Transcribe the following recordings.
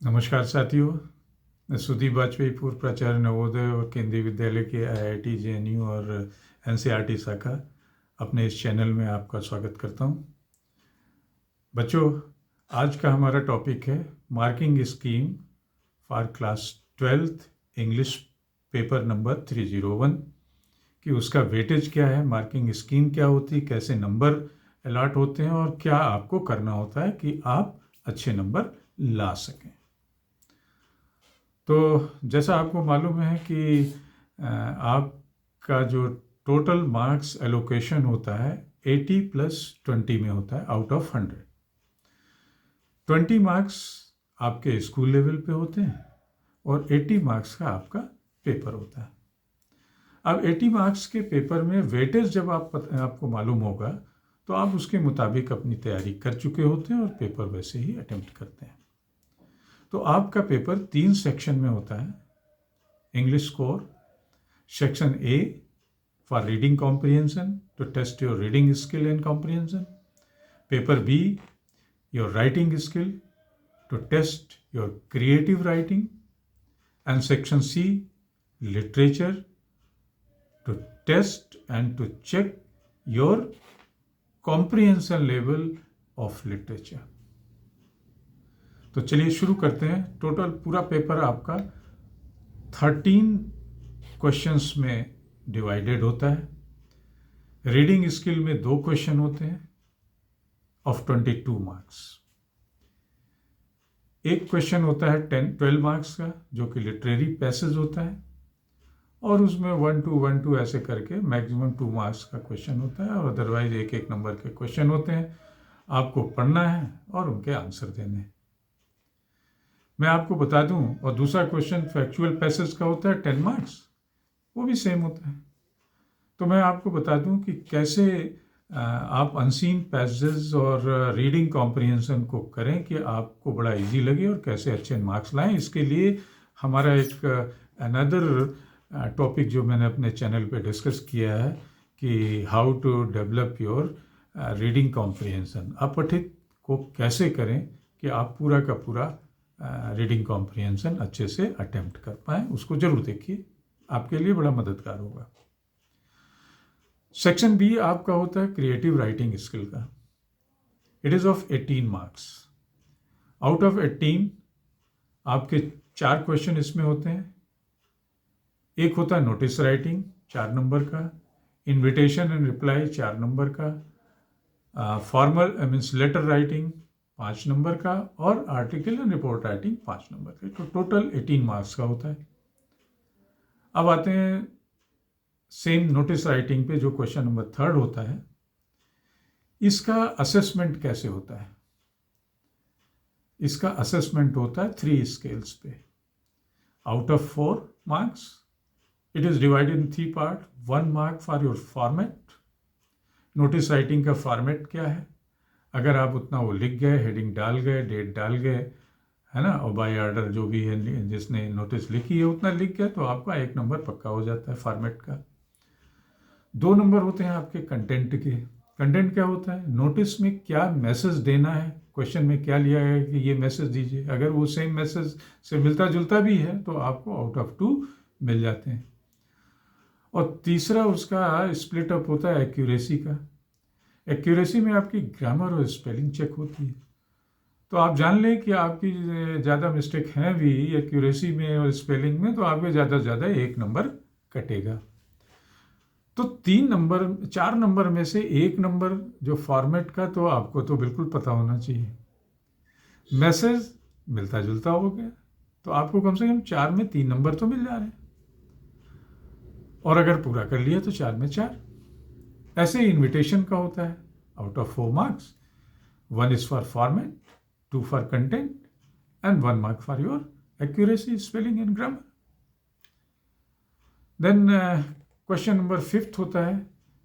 नमस्कार साथियों, मैं सुदीप वाजपेयी, पूर्व प्राचार्य नवोदय और केंद्रीय विद्यालय के आईआईटी जेएनयू और एनसीईआरटी शाखा अपने इस चैनल में आपका स्वागत करता हूं। बच्चों, आज का हमारा टॉपिक है marking scheme for class 12th English paper number 301 कि उसका वेटेज क्या है, मार्किंग स्कीम क्या होती है, कैसे नंबर अलॉट होते हैं और क्या आपको करना होता है कि आप अच्छे नंबर ला सकें। तो जैसा आपको मालूम है कि आपका जो टोटल मार्क्स एलोकेशन होता है 80 + 20 में होता है आउट ऑफ 100। 20 मार्क्स आपके स्कूल लेवल पे होते हैं और 80 मार्क्स का आपका पेपर होता है। अब 80 मार्क्स के पेपर में वेटेज जब आपको मालूम होगा तो आप उसके मुताबिक अपनी तैयारी कर चुके होते हैं और पेपर वैसे ही अटेम्प्ट करते हैं। तो आपका पेपर 3 सेक्शन में होता है। English score, section A for reading comprehension to test your reading skill and comprehension, paper B your writing skill to test your creative writing, and section C literature to test and to check your comprehension level of literature. तो चलिए शुरू करते हैं। Total पूरा paper आपका 13 questions में divided होता है। रीडिंग स्किल में 2 क्वेश्चन होते हैं ऑफ 22 मार्क्स। एक क्वेश्चन होता है 12 मार्क्स का जो कि लिटरेरी पैसेज होता है और उसमें 1 2 ऐसे करके मैक्सिमम 2 मार्क्स का क्वेश्चन होता है और अदरवाइज एक एक नंबर के क्वेश्चन होते हैं। आपको पढ़ना है और उनके आंसर देने हैं। मैं आपको बता दूं, और दूसरा क्वेश्चन फैक्चुअल पैसेज का होता है 10 मार्क्स, वो भी सेम होता है। तो मैं आपको बता दूं कि कैसे आप अनसीन पैसेज और रीडिंग कॉम्प्रिहेंशन को करें कि आपको बड़ा इजी लगे और कैसे अच्छे मार्क्स लाएं। इसके लिए हमारा एक अनदर टॉपिक जो मैंने अपने चैनल पे डिस्कस किया है कि how to develop your reading comprehension, अपठित को कैसे करें कि आप पूरा का पूरा रीडिंग कॉम्प्रिहेंशन अच्छे से अटेम्प्ट कर पाएँ। उसको जरूर देखिए, आपके लिए बड़ा मददगार होगा। सेक्शन बी आपका होता है क्रिएटिव राइटिंग स्किल का। It is of 18 marks. Out of 18 आपके 4 क्वेश्चन इसमें होते हैं। एक होता है नोटिस राइटिंग 4 नंबर का, इन्विटेशन एंड रिप्लाई 4 नंबर का, formal means letter writing 5 number का और article and report writing 5 number का। तो टोटल 18 मार्क्स का होता है। अब आते हैं सेम नोटिस राइटिंग पे जो क्वेश्चन नंबर 3 होता है। इसका असेसमेंट कैसे होता है? इसका असेसमेंट होता है 3 स्केल्स पे। Out of 4 marks it is divided in 3 part. 1 mark for your format. Notice writing का फॉर्मेट क्या है? अगर आप उतना वो लिख गए, हेडिंग डाल गए, डेट डाल गए, है ना, और बाय ऑर्डर जो भी है जिसने नोटिस लिखी है उतना लिख गए, तो आपका 1 नंबर पक्का हो जाता है फॉर्मेट का। 2 नंबर होते हैं आपके कंटेंट के। कंटेंट क्या होता है? नोटिस में क्या मैसेज देना है, क्वेश्चन में क्या लिया है कि ये मैसेज दीजिए। अगर वो सेम मैसेज से मिलता जुलता भी है तो आपको आउट ऑफ 2 मिल जाते हैं। और तीसरा उसका स्प्लिट अप होता है एक्यूरेसी का। एक्यूरेसी में आपकी ग्रामर और स्पेलिंग चेक होती है। तो आप जान लें कि आपकी ज़्यादा मिस्टेक हैं भी एक्यूरेसी में और स्पेलिंग में, तो आपके ज़्यादा से ज़्यादा 1 नंबर कटेगा। तो 4 नंबर में से 1 नंबर जो फॉर्मेट का, तो आपको तो बिल्कुल पता होना चाहिए। मैसेज मिलता जुलता हो गया तो आपको कम से कम 4 में 3 नंबर तो मिल जा रहे हैं, और अगर पूरा कर लिया तो 4 में 4। ऐसे इन्विटेशन का होता है। Out of 4 marks 1 is for format, 2 for content and 1 mark for your accuracy, spelling and grammar. Then question number 5 होता है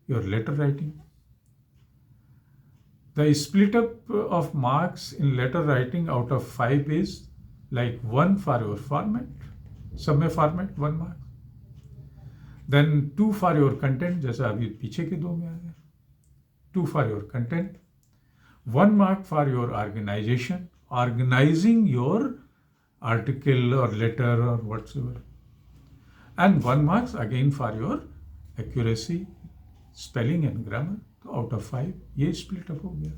your letter writing. The split up of marks in letter writing out of 5 is like 1 for your format, सब में format 1 mark, then 2 for your content, जैसा अभी पीछे के 2 में आ गया, 2 for your content, 1 mark for your organization, organizing your article or letter or whatsoever. And 1 marks again for your accuracy, spelling and grammar. तो out of 5 ये split up हो गया.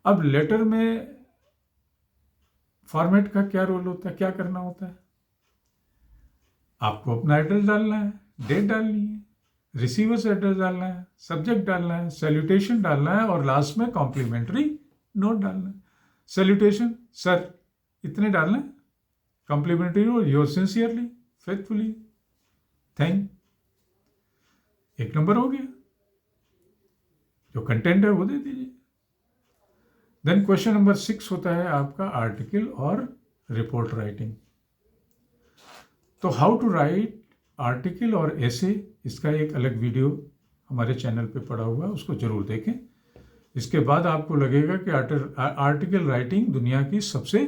अब लेटर में फॉर्मेट का क्या रोल होता है, क्या करना होता है? आपको अपना एड्रेस डालना है, डेट डालनी है, रिसीवर्स एड्रेस डालना है, सब्जेक्ट डालना है, सैल्यूटेशन डालना है और लास्ट में कॉम्प्लीमेंट्री नोट डालना है. सैल्यूटेशन सर इतने डालना है, complimentary note your sincerely faithfully thank. 1 number हो गया. जो कंटेंट है वो दे दीजिए. देन क्वेश्चन नंबर 6 होता है आपका आर्टिकल और रिपोर्ट राइटिंग. तो हाउ टू राइट आर्टिकल और ऐसे, इसका एक अलग वीडियो हमारे चैनल पे पड़ा हुआ है, उसको जरूर देखें. इसके बाद आपको लगेगा कि आर्टिकल राइटिंग दुनिया की सबसे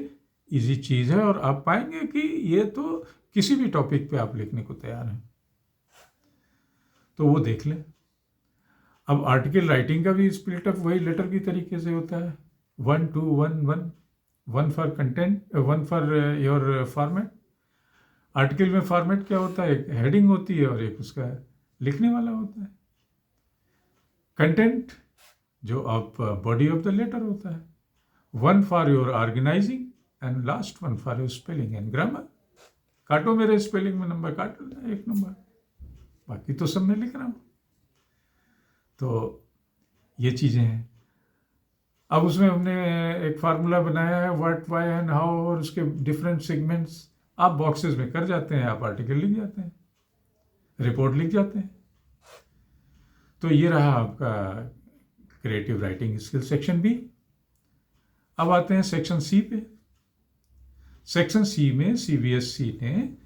इजी चीज़ है और आप पाएंगे कि ये तो किसी भी टॉपिक पे आप लिखने को तैयार हैं. तो वो देख लें. अब आर्टिकल राइटिंग का भी स्प्लिट अप वही लेटर की तरीके से होता है. 1 2 1 1 1 for content, 1 for your format. Article में फॉर्मेट क्या होता है? एक हेडिंग होती है और एक उसका लिखने वाला होता है. कंटेंट जो आप बॉडी ऑफ द लेटर होता है. 1 for your organizing and last 1 for your spelling and grammar. काटो मेरे स्पेलिंग में नंबर, काट 1 नंबर, बाकी तो सब मैं लिख रहा हूँ. तो ये चीज़ें हैं. अब उसमें हमने एक फार्मूला बनाया है व्हाट, वाई एंड हाउ और उसके डिफरेंट सेगमेंट्स आप बॉक्सेस में कर जाते हैं. आप आर्टिकल लिख जाते हैं, रिपोर्ट लिख जाते हैं. तो ये रहा आपका creative writing skill section B. अब आते हैं सेक्शन सी पे. सेक्शन सी में CBSE ने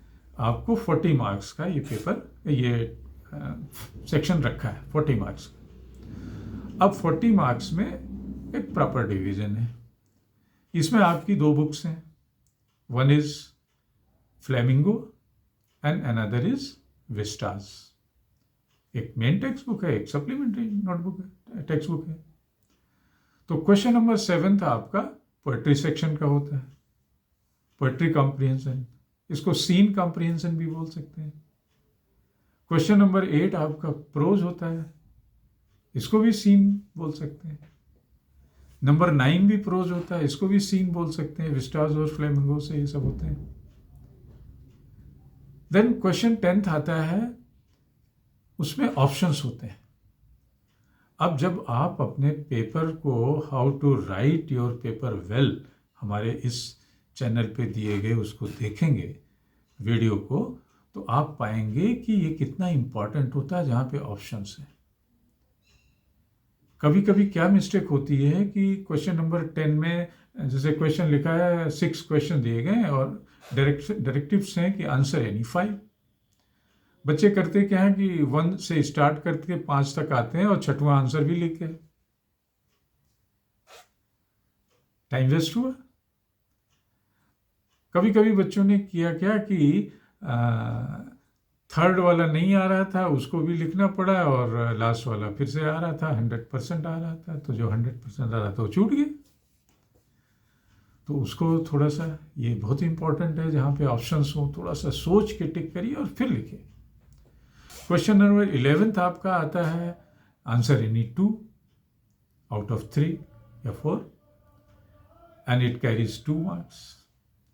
आपको 40 मार्क्स का ये पेपर, ये सेक्शन रखा है 40 मार्क्स का. अब 40 मार्क्स में एक प्रॉपर डिवीजन है. इसमें आपकी 2 बुक्स हैं. One is flamingo and another is Vistas. एक मेन टेक्स्ट बुक है, एक सप्लीमेंट्री नोटबुक है, टेक्स्ट बुक है. तो क्वेश्चन नंबर 7 आपका पोएट्री सेक्शन का होता है. पोएट्री कॉम्प्रिहेंशन, इसको सीन कॉम्प्रिहेंशन भी बोल सकते हैं. क्वेश्चन नंबर 8 आपका प्रोज होता है, इसको भी सीन बोल सकते हैं. नंबर 9 भी प्रोज होता है, इसको भी सीन बोल सकते हैं. विस्टास और फ्लेमिंगो से ये सब होते हैं. देन क्वेश्चन 10 आता है, उसमें ऑप्शंस होते हैं. अब जब आप अपने पेपर को how to write your paper well हमारे इस चैनल पे दिए गए उसको देखेंगे वीडियो को, तो आप पाएंगे कि ये कितना इम्पॉर्टेंट होता है जहाँ पे ऑप्शंस हैं. कभी कभी क्या मिस्टेक होती है कि क्वेश्चन नंबर 10 में जैसे क्वेश्चन लिखा है, 6 क्वेश्चन दिए गए और डायरेक्टिव्स हैं कि आंसर एनी 5. बच्चे करते क्या है कि 1 से स्टार्ट करके 5 तक आते हैं और 6वां आंसर भी लिख के, टाइम वेस्ट हुआ. कभी कभी बच्चों ने किया क्या कि 3rd वाला नहीं आ रहा था, उसको भी लिखना पड़ा और लास्ट वाला फिर से आ रहा था, 100% आ रहा था. तो जो 100% आ रहा था वो छूट गया. तो उसको थोड़ा सा, ये बहुत इंपॉर्टेंट है जहाँ पे ऑप्शंस हो, थोड़ा सा सोच के टिक करिए और फिर लिखिए. क्वेश्चन नंबर 11 आपका आता है आंसर एनी 2 आउट ऑफ 3 या 4 and it carries 2 marks.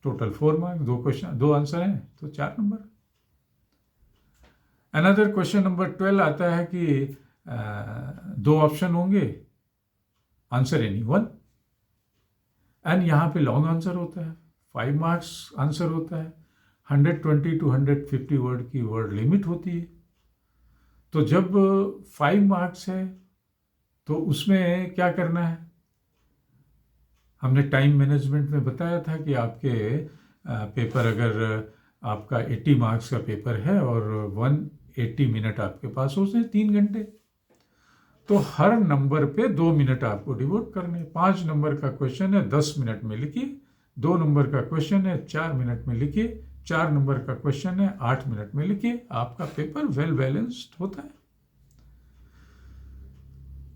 Total 4 marks. 2 question, 2 answer हैं तो 4 नंबर. अनदर क्वेश्चन नंबर 12 आता है कि 2 ऑप्शन होंगे, आंसर एनी 1 एंड यहाँ पे लॉन्ग आंसर होता है. 5 मार्क्स आंसर होता है. 120 to 150 वर्ड की वर्ड लिमिट होती है. तो जब 5 मार्क्स है तो उसमें क्या करना है? हमने टाइम मैनेजमेंट में बताया था कि आपके पेपर, अगर आपका 80 मार्क्स का पेपर है और 180 मिनट आपके पास होते हैं, 3 घंटे, तो हर नंबर पे 2 मिनट आपको डिवोट करने. 5 नंबर का क्वेश्चन है 10 मिनट में लिखिए. 2 नंबर का क्वेश्चन है 4 मिनट में लिखिए. 4 नंबर का क्वेश्चन है 8 मिनट में लिखिए. आपका पेपर वेल बैलेंस्ड होता है.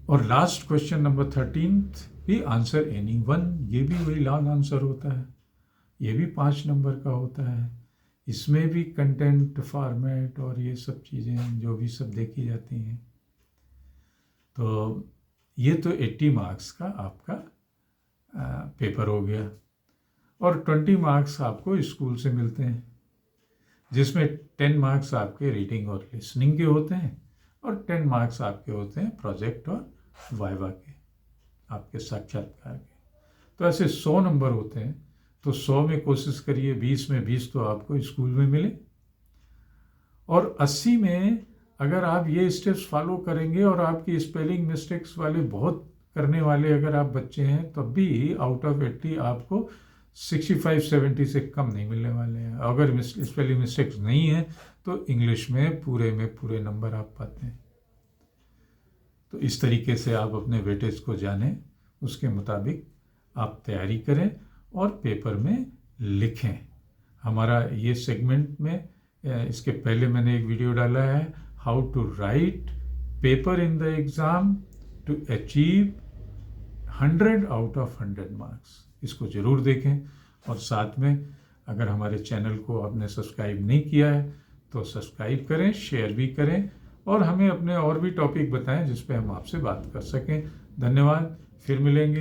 और लास्ट क्वेश्चन नंबर 13 भी आंसर एनी 1, ये भी वही लॉन्ग आंसर होता है. ये भी 5 नंबर का होता है। इसमें भी कंटेंट फॉर्मेट और ये सब चीज़ें जो भी सब देखी जाती हैं। तो ये तो 80 मार्क्स का आपका पेपर हो गया। और 20 मार्क्स आपको स्कूल से मिलते हैं, जिसमें 10 मार्क्स आपके रीडिंग और लिसनिंग के होते हैं और 10 मार्क्स आपके होते हैं प्रोजेक्ट और वाइवा के, आपके साक्षात्कार के। तो ऐसे 100 नंबर होते हैं। तो 100 में कोशिश करिए 20 में 20 तो आपको स्कूल में मिले, और 80 में अगर आप ये स्टेप्स फॉलो करेंगे और आपकी स्पेलिंग मिस्टेक्स वाले बहुत करने वाले अगर आप बच्चे हैं, तब भी आउट ऑफ 80 आपको 65-70 से कम नहीं मिलने वाले हैं। अगर स्पेलिंग मिस्टेक्स नहीं है तो इंग्लिश में पूरे नंबर आप पाते हैं। तो इस तरीके से आप अपने वेटेज को जानें, उसके मुताबिक आप तैयारी करें और पेपर में लिखें। हमारा ये सेगमेंट में इसके पहले मैंने एक वीडियो डाला है, how to write paper in the exam to achieve 100 out of 100 marks. इसको ज़रूर देखें, और साथ में अगर हमारे चैनल को आपने सब्सक्राइब नहीं किया है तो सब्सक्राइब करें, शेयर भी करें, और हमें अपने और भी टॉपिक बताएं जिस पे हम आपसे बात कर सकें। धन्यवाद, फिर मिलेंगे।